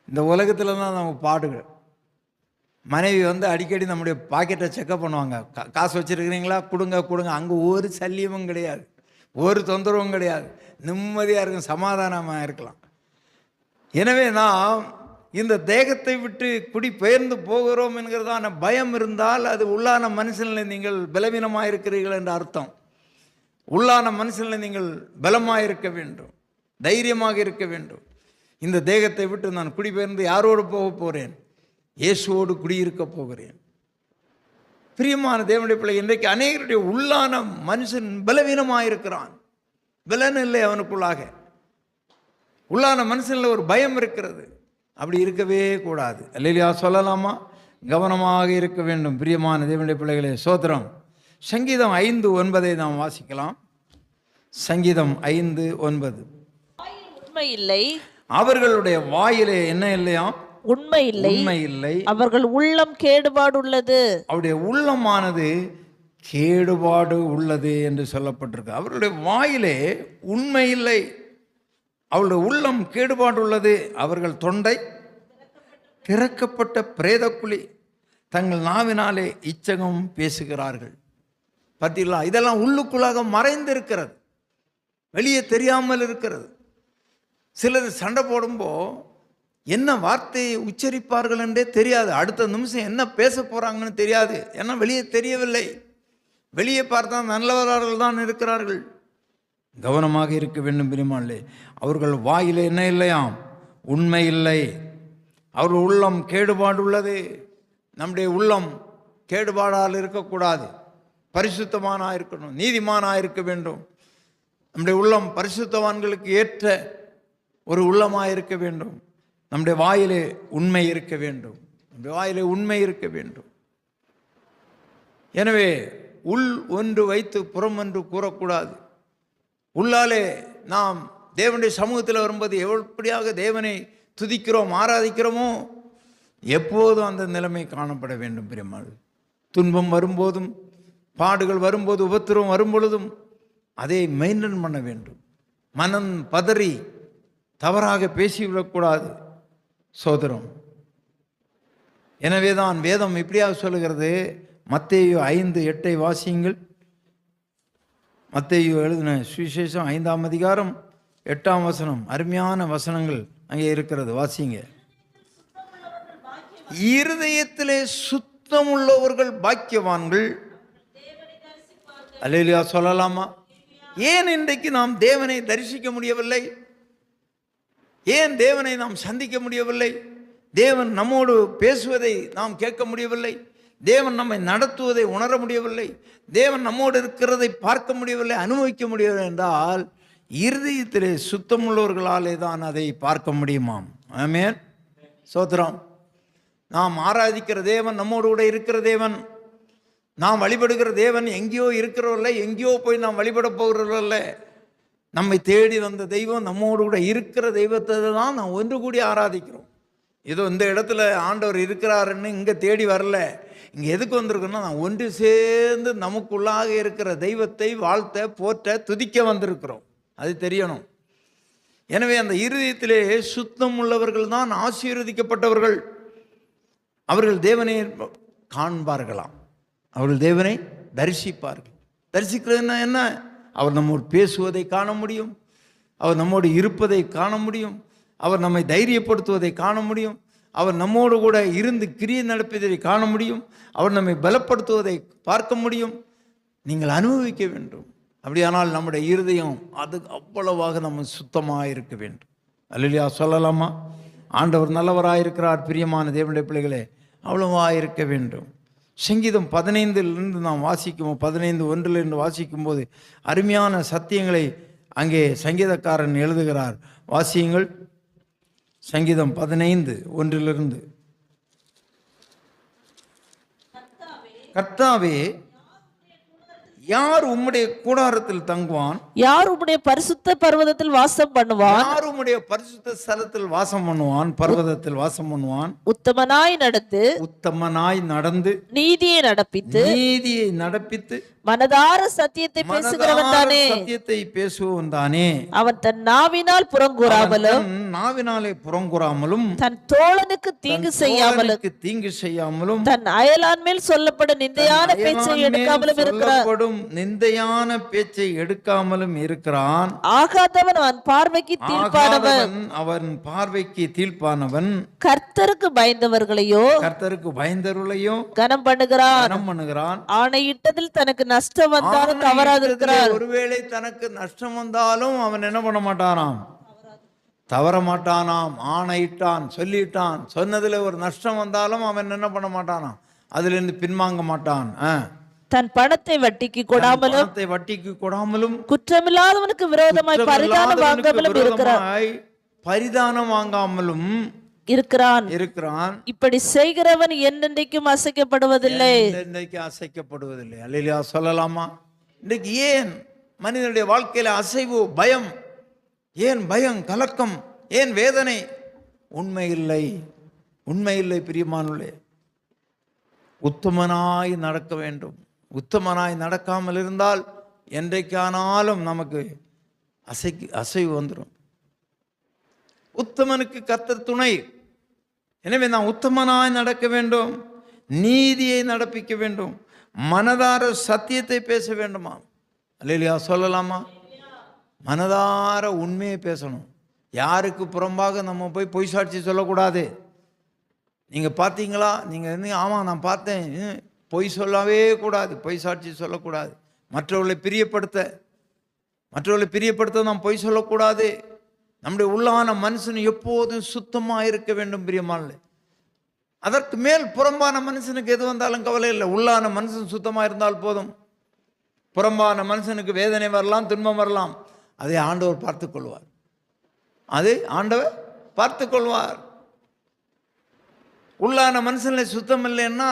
இந்த உலகத்தில் தான் நம்ம பாடுகள். மனைவி அடிக்கடி நம்முடைய பாக்கெட்டை செக்கப் பண்ணுவாங்க. காசு வச்சுருக்கிறீங்களா, கொடுங்க கொடுங்க. அங்கே ஒரு சல்லியமும் கிடையாது, ஒரு தொந்தரவும் கிடையாது, நிம்மதியாக இருக்கும், சமாதானமாக இருக்கலாம். எனவே நாம் இந்த தேகத்தை விட்டு குடி பெயர்ந்து போகிறோம் என்கிறதான பயம் இருந்தால் அது உள்ளான மனுஷனில் நீங்கள் பலவீனமாக இருக்கிறீர்கள் என்ற அர்த்தம். உள்ளான மனுஷனில் நீங்கள் பலமாக இருக்க வேண்டும், தைரியமாக இருக்க வேண்டும். இந்த தேகத்தை விட்டு நான் குடிபெயர்ந்து யாரோடு போக போகிறேன்? இயேசுவோடு குடியிருக்க போகிறேன். பிரியமான தேவனுடைய பிள்ளை, இன்றைக்கு அநேகருடைய உள்ளான மனுஷன் பலவீனமாக இருக்கிறான். பலன் இல்லை அவனுக்குள்ளாக. உள்ளான மனுஷனில் ஒரு பயம் இருக்கிறது. அப்படி இருக்கவே கூடாது. அல்லேலூயா சொல்லலாமா? கவனமாக இருக்க வேண்டும். பிரியமான தேவனுடைய பிள்ளைகளே, சோத்திரம். சங்கீதம் 5:9 நாம் வாசிக்கலாம். சங்கீதம் 5:9. உண்மை இல்லை, அவர்களுடைய வாயிலே என்ன இல்லையாம்? உண்மை இல்லை, உண்மை இல்லை. அவர்கள் உள்ளம் கேடுபாடு உள்ளது. அவருடைய உள்ளமானது கேடுபாடு உள்ளது என்று சொல்லப்பட்டிருக்கு. அவர்களுடைய வாயிலே உண்மை இல்லை, அவளுடைய உள்ளம் கேடுபாடு உள்ளது. அவர்கள் தொண்டை திறக்கப்பட்ட பிரேதக்குழி, தங்கள் நாவினாலே இச்சகம் பேசுகிறார்கள். பார்த்தீங்களா? இதெல்லாம் உள்ளுக்குள்ளாக மறைந்து இருக்கிறது, வெளியே தெரியாமல் இருக்கிறது. சிலர் சண்டை போடும்போது என்ன வார்த்தையை உச்சரிப்பார்கள் என்றே தெரியாது. அடுத்த நிமிஷம் என்ன பேச போகிறாங்கன்னு தெரியாது. ஏன்னா வெளியே தெரியவில்லை. வெளியே பார்த்தா நல்லவர்கள் தான் இருக்கிறார்கள். கவனமாக இருக்க வேண்டும். பிரியமானே, அவர்கள் வாயிலே என்ன இல்லையாம்? உண்மை இல்லை. அவர்கள் உள்ளம் கேடுபாடு உள்ளது. நம்முடைய உள்ளம் கேடுபாடால் இருக்கக்கூடாது, பரிசுத்தமானாக இருக்கணும், நீதிமானாக இருக்க வேண்டும். நம்முடைய உள்ளம் பரிசுத்தவான்களுக்கு ஏற்ற ஒரு உள்ளமாக இருக்க வேண்டும். நம்முடைய வாயிலே உண்மை இருக்க வேண்டும். நம்முடைய வாயிலே உண்மை இருக்க வேண்டும். எனவே உள் ஒன்று வைத்து புறம் ஒன்று கூறக்கூடாது. உள்ளாலே நாம் தேவனுடைய சமூகத்தில் வரும்போது எப்படியாக தேவனை துதிக்கிறோம், ஆராதிக்கிறோமோ, எப்போதும் அந்த நிலைமை காணப்பட வேண்டும். பிரியமானது, துன்பம் வரும்போதும், பாடுகள் வரும்போது, உபத்திரம் வரும்பொழுதும் அதை மெயின்டைன் பண்ண வேண்டும். மனம் பதறி தவறாக பேசிவிடக்கூடாது. சோதரம். எனவே தான் வேதம் இப்படியாக சொல்லுகிறது. மத்தேயு 5:8 வாசியுங்கள். மத்தேயு எழுதின சுவிசேஷம் 5ஆம் அதிகாரம் 8ஆம் வசனம். அருமையான வசனங்கள் அங்கே இருக்கிறது, வாசிங்க. இருதயத்திலே சுத்தம் உள்ளவர்கள் பாக்கியவான்கள். அல்லேலூயா சொல்லலாமா? ஏன் இன்றைக்கு நாம் தேவனை தரிசிக்க முடியவில்லை? ஏன் தேவனை நாம் சந்திக்க முடியவில்லை? தேவன் நம்மோடு பேசுவதை நாம் கேட்க முடியவில்லை. தேவன் நம்மை நடத்துவதை உணர முடியவில்லை. தேவன் நம்மோடு இருக்கிறதை பார்க்க முடியவில்லை, அனுபவிக்க முடியவில்லை என்றால் இருதயத்திலே சுத்தமுள்ளவர்களாலே தான் அதை பார்க்க முடியுமாம். ஆமென், சோத்திரம். நாம் ஆராதிக்கிற தேவன் நம்மோடு கூட இருக்கிற தேவன். நாம் வழிபடுகிற தேவன் எங்கேயோ இருக்கிறவர்கள, எங்கேயோ போய் நாம் வழிபட போகிறவர்கள. நம்மை தேடி வந்த தெய்வம், நம்மோடு கூட இருக்கிற தெய்வத்தை தான் நாம் ஒன்று கூடி ஆராதிக்கிறோம். ஏதோ இந்த இடத்துல ஆண்டவர் இருக்கிறாருன்னு இங்கே தேடி வரல. இங்கே எதுக்கு வந்திருக்கோன்னா, நான் ஒன்று சேர்ந்து நமக்குள்ளாக இருக்கிற தெய்வத்தை வாழ்த்த, போற்ற, துதிக்க வந்திருக்கிறோம். அது தெரியணும். எனவே அந்த இருதயத்திலே சுத்தம் உள்ளவர்கள் தான் ஆசீர்வதிக்கப்பட்டவர்கள். அவர்கள் தேவனை காண்பார்களாம், அவர்கள் தேவனை தரிசிப்பார்கள். தரிசிக்கிறதுனா என்ன? அவர் நம்மோடு பேசுவதை காண முடியும், அவர் நம்மோடு இருப்பதை காண முடியும், அவர் நம்மை தைரியப்படுத்துவதை காண முடியும், அவர் நம்மோடு கூட இருந்து கிரியை நடப்பதை காண முடியும், அவர் நம்மை பலப்படுத்துவதை பார்க்க முடியும். நீங்கள் அனுபவிக்க வேண்டும். அப்படியானால் நம்முடைய இருதயம் அது அவ்வளவாக நம்ம சுத்தமாக இருக்க வேண்டும். அல்லேலூயா சொல்லலாமா? ஆண்டவர் நல்லவராக இருக்கிறார். பிரியமான தேவனுடைய பிள்ளைகளே, அவ்வளவாக இருக்க வேண்டும். சங்கீதம் 15 நாம் வாசிக்கும் 15:1 வாசிக்கும்போது அருமையான சத்தியங்களை அங்கே சங்கீதக்காரன் எழுதுகிறார். வாசியுங்கள். சங்கீதம் 15:1. கர்த்தாவே, யார் உம்முடைய கூடாரத்தில் தங்குவான்? யார் உம்முடைய பரிசுத்த பர்வதத்தில் வாசம் பண்ணுவான்? யார் உம்முடைய பரிசுத்த ஸ்தலத்தில் வாசம் பண்ணுவான்? பர்வதத்தில் வாசம் பண்ணுவான். உத்தமனாய் நடந்து நீதியை நடப்பித்து மனதார சத்தியத்தை பேசுகிறவன் தானே. சத்தியத்தை பேசுவன் தானே. அவன் தன் நாவினால் புறங்கூறாமலும் தன் தோழனுக்கு தீங்கு செய்யாமலும் தன் அயலான் மேல் சொல்லப்படும் நிந்தையான பேச்சை எடுக்காமலும் இருக்கிறான். ஆகாதவன் அவன் பார்வைக்கு தீர்ப்பானவன். கர்த்தருக்கு பயந்தவர்களையோ கனம் பண்ணுகிறான். ஆணையிட்டதில் தனக்கு நஷ்டம் வந்தாலும் தவறாதிருக்கிறார். ஒருவேளை தனக்கு நஷ்டம் வந்தாலும் அவன் என்ன பண்ண மாட்டானாம்? தவற மாட்டானாம். ஆணையிட்டான், சொல்லிட்டான், சொன்னதுல ஒரு நஷ்டம் வந்தாலும் அவன் என்ன பண்ண மாட்டானாம்? அதுல இருந்து பின்வாங்க மாட்டான். தன் பணத்தை வட்டிக்கு கொடாமலும் குற்றமில்லாதவனுக்கு விரோதமாய் பரிதானம் வாங்காமலும் இருக்கிறான். இப்படி செய்கிறவன் என்றென்றைக்கும் அசைக்கப்படுவதில்லை. அல்லேலூயா சொல்லலாமா? இன்றைக்கு ஏன் மனிதனுடைய வாழ்க்கையில அசைவு, பயம்? ஏன் பயம், கலக்கம், ஏன் வேதனை? உண்மை இல்லை பிரியமானவர்களே. உத்தமனாய் நடக்க வேண்டும். உத்தமனாய் நடக்காமல் இருந்தால் என்றைக்கானாலும் நமக்கு அசைவு வந்துடும். உத்தமனுக்கு கர்த்தர் துணை. எனவே நான் உத்தமனாய் நடக்க வேண்டும், நீதியை நடப்பிக்க வேண்டும், மனதார சத்தியத்தை பேச வேண்டுமா? அல்லேலூயா சொல்லலாமா? மனதார உண்மையை பேசணும். யாருக்கு புறம்பாக நம்ம போய் பொய் சாட்சி சொல்லக்கூடாது. நீங்கள் பார்த்தீங்களா, நீங்கள் ஆமாம் நான் பார்த்தேன், பொய் சொல்லவே கூடாது, பொய் சாட்சி சொல்லக்கூடாது. மற்றவர்களை பிரியப்படுத்த நாம் பொய் சொல்லக்கூடாது. நம்முடைய உள்ளான மனுஷன் எப்போதும் சுத்தமாக இருக்க வேண்டும் பிரியமானே. அதற்கு மேல் புறம்பான மனுஷனுக்கு எது வந்தாலும் கவலை இல்லை. உள்ளான மனுஷன் சுத்தமாக இருந்தால் போதும். புறம்பான மனுஷனுக்கு வேதனை வரலாம், துன்பம் வரலாம், அதை ஆண்டவர் பார்த்துக்கொள்வார். உள்ளான மனுஷனை சுத்தம் இல்லைன்னா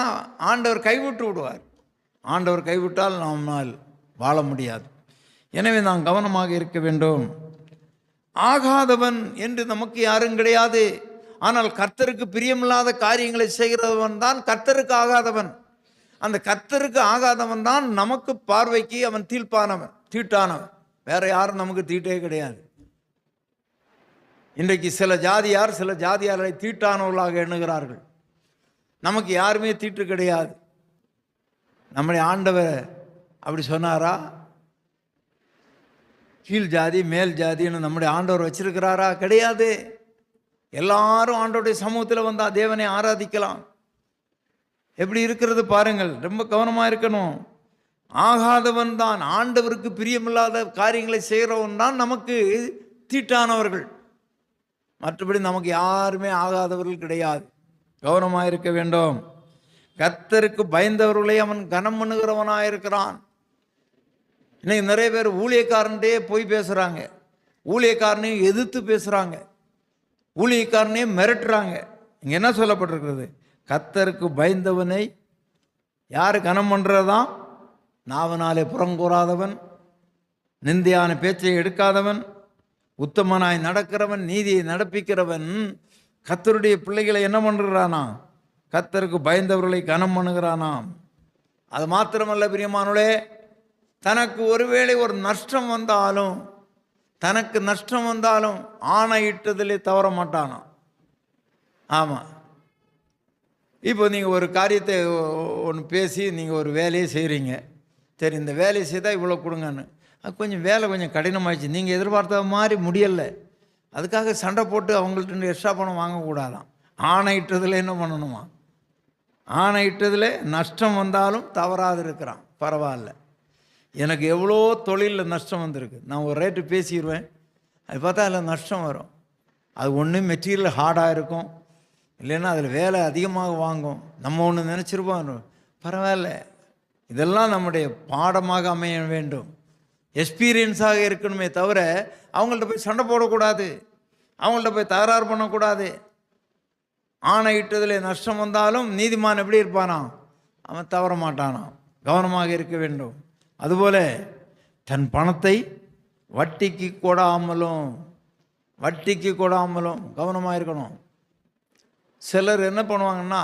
ஆண்டவர் கைவிட்டு விடுவார். ஆண்டவர் கைவிட்டால் நம்மால் வாழ முடியாது. எனவே நாம் கவனமாக இருக்க வேண்டும். ஆகாதவன் என்று நமக்கு யாரும் கிடையாது. ஆனால் கர்த்தருக்கு பிரியமில்லாத காரியங்களை செய்கிறவன் தான் கர்த்தருக்கு ஆகாதவன். அந்த கர்த்தருக்கு ஆகாதவன் தான் நமக்கு பார்வைக்கு அவன் தீட்டானவன். வேற யாரும் நமக்கு தீட்டே கிடையாது. இன்றைக்கு சில ஜாதியாரை தீட்டானவர்களாக எண்ணுகிறார்கள். நமக்கு யாருமே தீட்டு கிடையாது. நம்முடைய ஆண்டவர் அப்படி சொன்னாரா? கீழ் ஜாதி மேல் ஜாதின்னு நம்முடைய ஆண்டவர் வச்சிருக்கிறாரா? கிடையாது. எல்லாரும் ஆண்டவருடைய சமூகத்தில் வந்தால் தேவனை ஆராதிக்கலாம். எப்படி இருக்கிறது பாருங்கள். ரொம்ப கவனமாக இருக்கணும். ஆகாதவன் தான், ஆண்டவருக்கு பிரியமில்லாத காரியங்களை செய்கிறவன் தான் நமக்கு தீட்டானவர்கள். மற்றபடி நமக்கு யாருமே ஆகாதவர்கள் கிடையாது. கவனமாக இருக்க வேண்டும். கர்த்தருக்கு பயந்தவர்களை அவன் கனம் பண்ணுகிறவனாக இருக்கிறான். இன்னைக்கு நிறைய பேர் ஊழியக்காரன்ட்டே போய் பேசுகிறாங்க, ஊழியக்காரனையும் எதிர்த்து பேசுகிறாங்க, ஊழியக்காரனையும் மிரட்டுறாங்க. இங்கே என்ன சொல்லப்பட்டிருக்கிறது? கர்த்தருக்கு பயந்தவனை யார் கனம் பண்ணுறதான்? நாவனாலே புறங்கூறாதவன், நிந்தையான பேச்சை எடுக்காதவன், உத்தமனாய் நடக்கிறவன், நீதியை நடப்பிக்கிறவன். கர்த்தருடைய பிள்ளைகளை என்ன பண்ணுறானா? கர்த்தருக்கு பயந்தவர்களை கனம் பண்ணுகிறானாம். அது மாத்திரமல்ல பிரியமானவர்களே, தனக்கு ஒருவேளை ஒரு நஷ்டம் வந்தாலும் ஆணையிட்டதிலே தவற மாட்டானாம். ஆமாம். இப்போ நீங்கள் ஒரு காரியத்தை ஒன்று பேசி நீங்கள் ஒரு வேலையை செய்கிறீங்க. சரி, இந்த வேலையை செய்தால் இவ்வளோ கொடுங்கன்னு. அது கொஞ்சம் வேலை கொஞ்சம் கடினமாகிடுச்சு, நீங்கள் எதிர்பார்த்த மாதிரி முடியலை, அதுக்காக சண்டை போட்டு அவங்கள்ட்ட எக்ஸ்ட்ரா பணம் வாங்கக்கூடாதான். ஆணையிட்டதில் என்ன பண்ணணுமா? ஆணையிட்டதில் நஷ்டம் வந்தாலும் தவறாது இருக்கிறான். பரவாயில்ல, எனக்கு எவ்வளோ தொழிலில் நஷ்டம் வந்திருக்கு, நான் ஒரு ரேட்டு பேசிடுவேன், அது பார்த்தா அதில் நஷ்டம் வரும். அது ஒன்று மெட்டீரியல் ஹார்டாக இருக்கும், இல்லைன்னா அதில் வேலை அதிகமாக வாங்கும். நம்ம ஒன்று நினச்சிருப்போம், பரவாயில்ல, இதெல்லாம் நம்முடைய பாடமாக அமைய வேண்டும், எக்ஸ்பீரியன்ஸாக இருக்கணுமே தவிர அவங்கள்ட்ட போய் சண்டை போடக்கூடாது, அவங்கள்ட்ட போய் தகராறு பண்ணக்கூடாது. ஆணையிட்டதில் நஷ்டம் வந்தாலும் நீதிமான் எப்படி இருப்பானா? அவன் தவற மாட்டானா. கவனமாக இருக்க வேண்டும். அதுபோல் தன் பணத்தை வட்டிக்கு கொடாமலும் கவனமாக இருக்கணும். சிலர் என்ன பண்ணுவாங்கன்னா,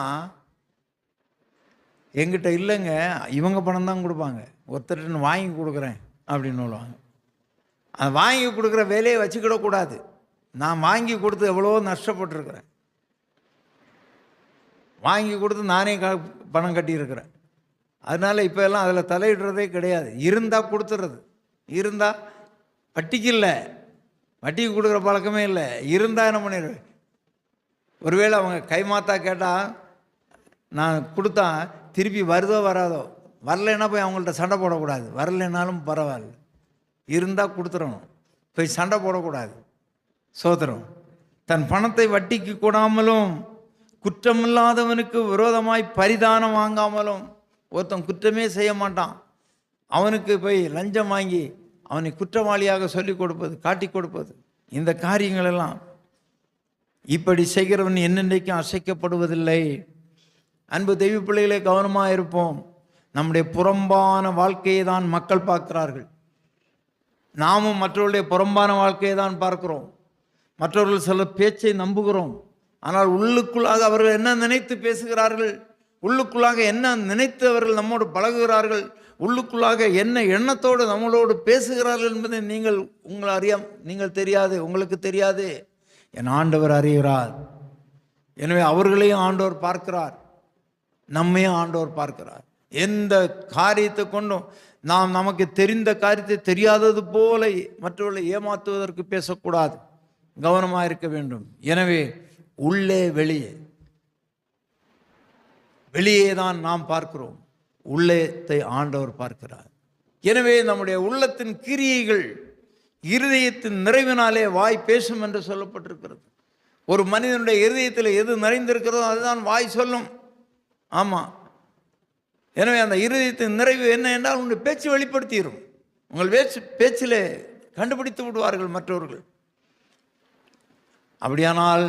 எங்கிட்ட இல்லைங்க, இவங்க பணம் தான் கொடுப்பாங்க, ஒருத்தர்கிட்ட வாங்கி கொடுக்குறேன் அப்படின்னு சொல்லுவாங்க. அந்த வாங்கி கொடுக்குற வேலையை வச்சுக்கிடக்கூடாது. நான் வாங்கி கொடுத்து எவ்வளோ நஷ்டப்பட்டுருக்கிறேன், வாங்கி கொடுத்து நானே பணம் கட்டியிருக்கிறேன். அதனால் இப்போ எல்லாம் அதில் தலையிடுறதே கிடையாது. இருந்தால் கொடுத்துறது, இருந்தால் வட்டிக்கு இல்லை, வட்டிக்கு கொடுக்குற பழக்கமே இல்லை. இருந்தால் என்ன பண்ணிடுவேன், ஒருவேளை அவங்க கைமாத்தா கேட்டால் நான் கொடுத்தா திருப்பி வருதோ வராதோ, வரலைன்னா போய் அவங்கள்ட்ட சண்டை போடக்கூடாது. வரலைன்னாலும் பரவாயில்ல, இருந்தால் கொடுத்துடணும், போய் சண்டை போடக்கூடாது. சோதரம் தன் பணத்தை வட்டிக்கு கொடாமலும் குற்றமில்லாதவனுக்கு விரோதமாய் பரிதானம் வாங்காமலும். ஒருத்தன் குற்றமே செய்ய மாட்டான், அவனுக்கு போய் லஞ்சம் வாங்கி அவனை குற்றவாளியாக சொல்லிக் கொடுப்பது, காட்டி கொடுப்பது, இந்த காரியங்களெல்லாம் இப்படி செய்கிறவன் என்னென்றைக்கும் அசைக்கப்படுவதில்லை. அன்பு தெய்வ பிள்ளைகளே, கவனமாக இருப்போம். நம்முடைய புறம்பான வாழ்க்கையை தான் மக்கள் பார்க்கிறார்கள். நாமும் மற்றவர்களுடைய புறம்பான வாழ்க்கையை தான் பார்க்கிறோம். மற்றவர்கள் சில பேச்சை நம்புகிறோம். ஆனால் உள்ளுக்குள்ளாக அவர்கள் என்ன நினைத்து பேசுகிறார்கள், உள்ளுக்குள்ளாக என்ன நினைத்து அவர்கள் நம்மோடு பழகுகிறார்கள், உள்ளுக்குள்ளாக என்ன எண்ணத்தோடு நம்மளோடு பேசுகிறார்கள் என்பதை நீங்கள் தெரியாது, உங்களுக்கு தெரியாது. என் ஆண்டவர் அறிகிறார். எனவே அவர்களையும் ஆண்டவர் பார்க்கிறார், நம்மையும் ஆண்டவர் பார்க்கிறார். எந்த காரியத்தை கொண்டும் நாம் நமக்கு தெரிந்த காரியத்தை தெரியாதது போல மற்றவர்களை ஏமாற்றுவதற்கு பேசக்கூடாது, கவனமாக இருக்க வேண்டும். எனவே உள்ளே வெளியே தான் நாம் பார்க்கிறோம், உள்ளத்தை ஆண்டவர் பார்க்கிறார். எனவே நம்முடைய உள்ளத்தின் கிரியைகள் இருதயத்தின் நிறைவினாலே வாய் பேசும் என்று சொல்லப்பட்டிருக்கிறது. ஒரு மனிதனுடைய இருதயத்தில் எது நிறைந்திருக்கிறதோ அதுதான் வாய் சொல்லும். ஆமாம். எனவே அந்த இருதயத்தின் நிறைவு என்ன என்றால் உங்களுடைய பேச்சு வெளிப்படுத்திடும். உங்கள் பேச்சிலே கண்டுபிடித்து விடுவார்கள் மற்றவர்கள். அப்படியானால்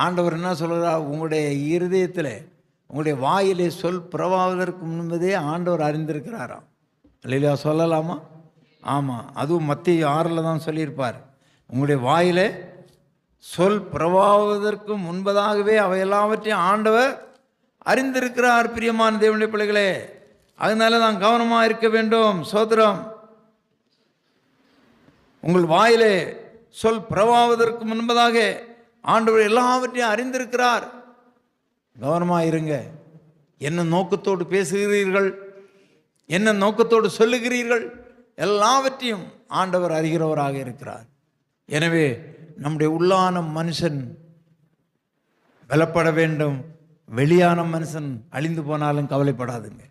ஆண்டவர் என்ன சொல்கிறார், உங்களுடைய இருதயத்தில் உங்களுடைய வாயிலே சொல் பிறவாவதற்கு முன்பதே ஆண்டவர் அறிந்திருக்கிறாராம். இல்லையா? சொல்லலாமா? ஆமாம். அதுவும் மத்திய 6 தான் சொல்லியிருப்பார். உங்களுடைய வாயிலே சொல் பிறவாவதற்கு முன்பதாகவே அவை எல்லாவற்றையும் ஆண்டவர் அறிந்திருக்கிறார். பிரியமான தேவனுடைய பிள்ளைகளே, அதனால தான் கவனமாக இருக்க வேண்டும். சோதரம், உங்கள் வாயிலே சொல் பிறவாவதற்கு முன்பதாக ஆண்டவர் எல்லாவற்றையும் அறிந்திருக்கிறார். கவனமாக இருங்க. என்ன நோக்கத்தோடு பேசுகிறீர்கள், என்ன நோக்கத்தோடு சொல்லுகிறீர்கள், எல்லாவற்றையும் ஆண்டவர் அறிகிறவராக இருக்கிறார். எனவே நம்முடைய உள்ளான மனுஷன் பலப்பட வேண்டும். வெளியான மனுஷன் அழிந்து போனாலும் கவலைப்படாதுங்க.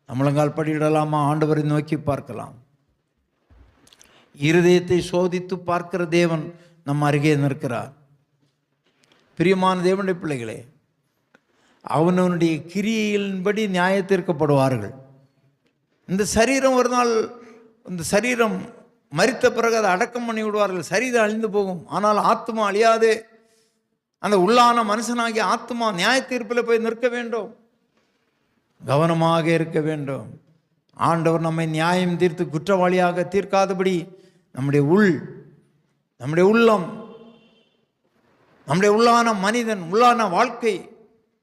நம்மளங்கால் படியிடலாமா? ஆண்டவரை நோக்கி பார்க்கலாம். இருதயத்தை சோதித்து பார்க்கிற தேவன் நம் அருகே நிற்கிறார். பிரியமான தேவனுடைய பிள்ளைகளே, அவனுடைய கிரியையின்படி நியாயத்தீர்க்கப்படுவார்கள். இந்த சரீரம் ஒரு நாள், இந்த சரீரம் மரித்த பிறகு அதை அடக்கம் பண்ணி விடுவார்கள். சரீரம் அழிந்து போகும், ஆனால் ஆத்மா அழியாது. அந்த உள்ளான மனுஷனாகிய ஆத்மா நியாய தீர்ப்பில் போய் நிற்க வேண்டும். கவனமாக இருக்க வேண்டும். ஆண்டவர் நம்மை நியாயம் தீர்த்து குற்றவாளியாக தீர்க்காதபடி நம்முடைய உள்ளம், நம்முடைய உள்ளான மனிதன், உள்ளான வாழ்க்கை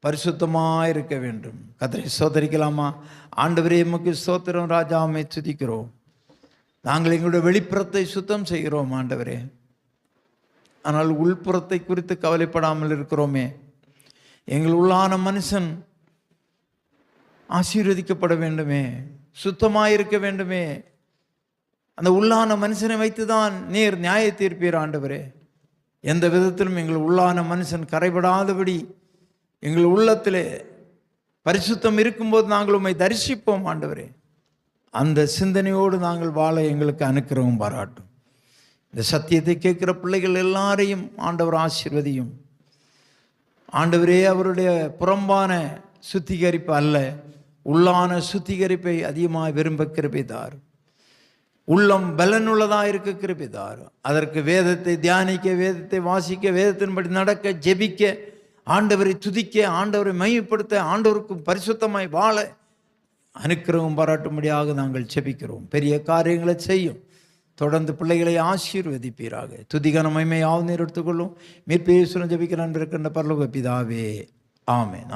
பரிசுத்தமாக இருக்க வேண்டும். கர்த்தரை ஸ்தோத்தரிக்கலாமா? ஆண்டவரே எமக்கு ஸ்தோத்திரம், ராஜாவை துதிக்கிறோம். நாங்கள் எங்களுடைய வெளிப்புறத்தை சுத்தம் செய்கிறோம் ஆண்டவரே, ஆனால் உள்புறத்தை குறித்து கவலைப்படாமல் இருக்கிறோமே. எங்கள் உள்ளான மனுஷன் ஆசீர்வதிக்கப்பட வேண்டுமே, சுத்தமாக இருக்க வேண்டுமே. அந்த உள்ளான மனுஷனை வைத்து தான் நீர் நியாய தீர்ப்பீர் ஆண்டவரே. எந்த விதத்திலும் எங்கள் உள்ளான மனுஷன் கரைபடாதபடி எங்கள் உள்ளத்திலே பரிசுத்தம் இருக்கும்போது நாங்கள் உம்மை தரிசிப்போம் ஆண்டவரே. அந்த சிந்தனையோடு நாங்கள் வாழ எங்களுக்கு அனுக்கிரகம் பாராட்டும். இந்த சத்தியத்தை கேட்கிற பிள்ளைகள் எல்லாரையும் ஆண்டவர் ஆசீர்வதியும். ஆண்டவரே, அவருடைய புறம்பான சுத்திகரிப்பு அல்ல, உள்ளான சுத்திகரிப்பை அதிகமாக விரும்ப கிருபை தாரும். உள்ளம் பலனுள்ளதாக இருக்க கிருபை தாரும். அதற்கு வேதத்தை தியானிக்க, வேதத்தை வாசிக்க, வேதத்தின்படி நடக்க, ஜெபிக்க, ஆண்டவரை துதிக்க, ஆண்டவரை மையப்படுத்த, ஆண்டவருக்கு பரிசுத்தமாய் வாழ அனுக்கிரகம் பாராட்டும்படியாக நாங்கள் ஜெபிக்கிறோம். பெரிய காரியங்களை செய்யும். தொடர்ந்து பிள்ளைகளை ஆசீர்வதிப்பீராக. துதிகன மகிமையாவது நீர் எடுத்துக்கொள்ளும். மீட்பு இயேசுவின் ஜெபிக்கிறேன் இருக்கின்ற பரலோக பிதாவே, ஆமென்.